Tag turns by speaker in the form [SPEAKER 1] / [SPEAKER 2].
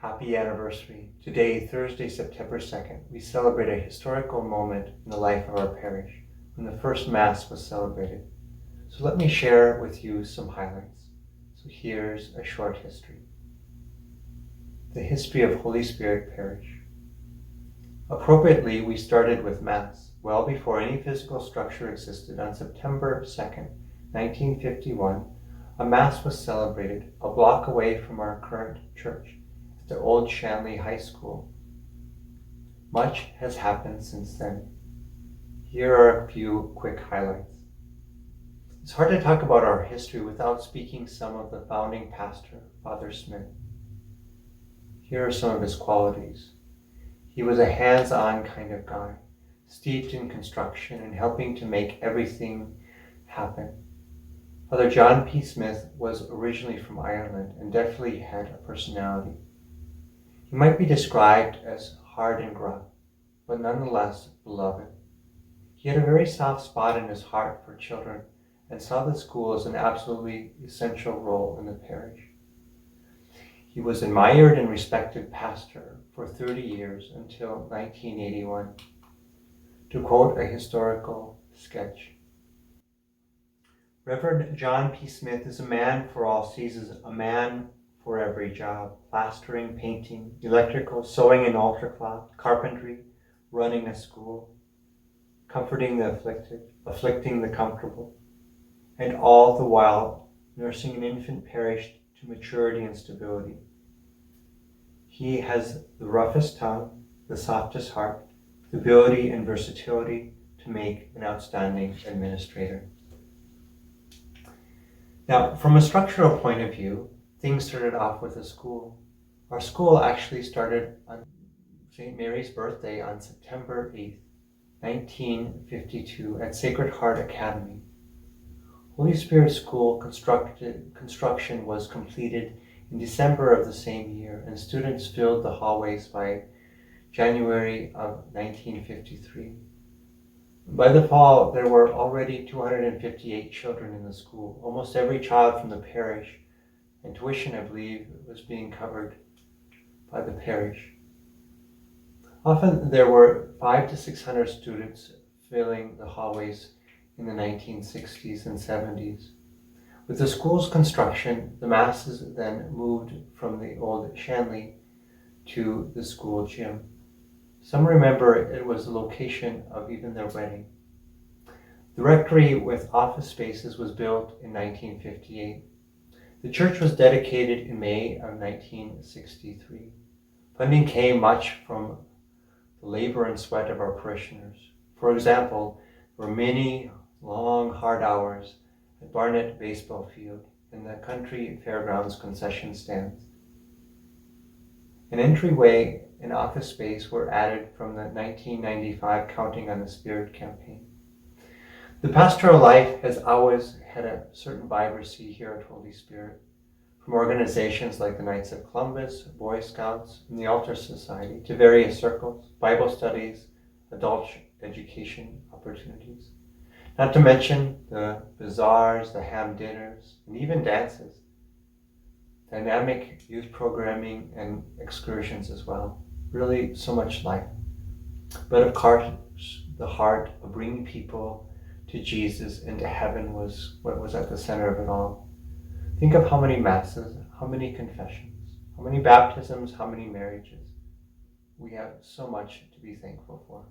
[SPEAKER 1] Happy anniversary. Today, Thursday, September 2nd, we celebrate a historical moment in the life of our parish when the first Mass was celebrated. So let me share with you some highlights. So here's a short history. The history of Holy Spirit Parish. Appropriately, we started with Mass well before any physical structure existed. On September 2nd, 1951, a Mass was celebrated a block away from our current church, the old Shanley High School. Much has happened since then. Here are a few quick highlights. It's hard to talk about our history without speaking some of the founding pastor, Father Smith. Here are some of his qualities. He was a hands-on kind of guy, steeped in construction and helping to make everything happen. Father John P. Smith was originally from Ireland and definitely had a personality. He might be described as hard and gruff, but nonetheless beloved. He had a very soft spot in his heart for children and saw the school as an absolutely essential role in the parish. He was admired and respected pastor for 30 years until 1981. To quote a historical sketch, Reverend John P. Smith is a man for all seasons, a man for every job: plastering, painting, electrical, sewing and altar cloth, carpentry, running a school, comforting the afflicted, afflicting the comfortable, and all the while nursing an infant parish to maturity and stability. He has the roughest tongue, the softest heart, the ability and versatility to make an outstanding administrator. Now, from a structural point of view, things started off with a school. Our school actually started on St. Mary's birthday on September 8th, 1952 at Sacred Heart Academy. Holy Spirit School construction was completed in December of the same year, and students filled the hallways by January of 1953. By the fall, there were already 258 children in the school, almost every child from the parish, and tuition, I believe, was being covered by the parish. Often there were 500 to 600 students filling the hallways in the 1960s and 70s. With the school's construction, the masses then moved from the old Shanley to the school gym. Some remember it was the location of even their wedding. The rectory with office spaces was built in 1958. The church was dedicated in May of 1963. Funding came much from the labor and sweat of our parishioners. For example, there were many long, hard hours at Barnet Baseball Field and the Country Fairgrounds concession stands. An entryway and office space were added from the 1995 Counting on the Spirit campaign. The Pastoral Life has always had a certain vibrancy here at Holy Spirit, from organizations like the Knights of Columbus, Boy Scouts, and the Altar Society, to various circles, Bible studies, adult education opportunities. Not to mention the bazaars, the ham dinners, and even dances. Dynamic youth programming and excursions as well. Really so much life. But of course, the heart of bringing people to Jesus and to heaven was what was at the center of it all. Think of how many masses, how many confessions, how many baptisms, how many marriages. We have so much to be thankful for.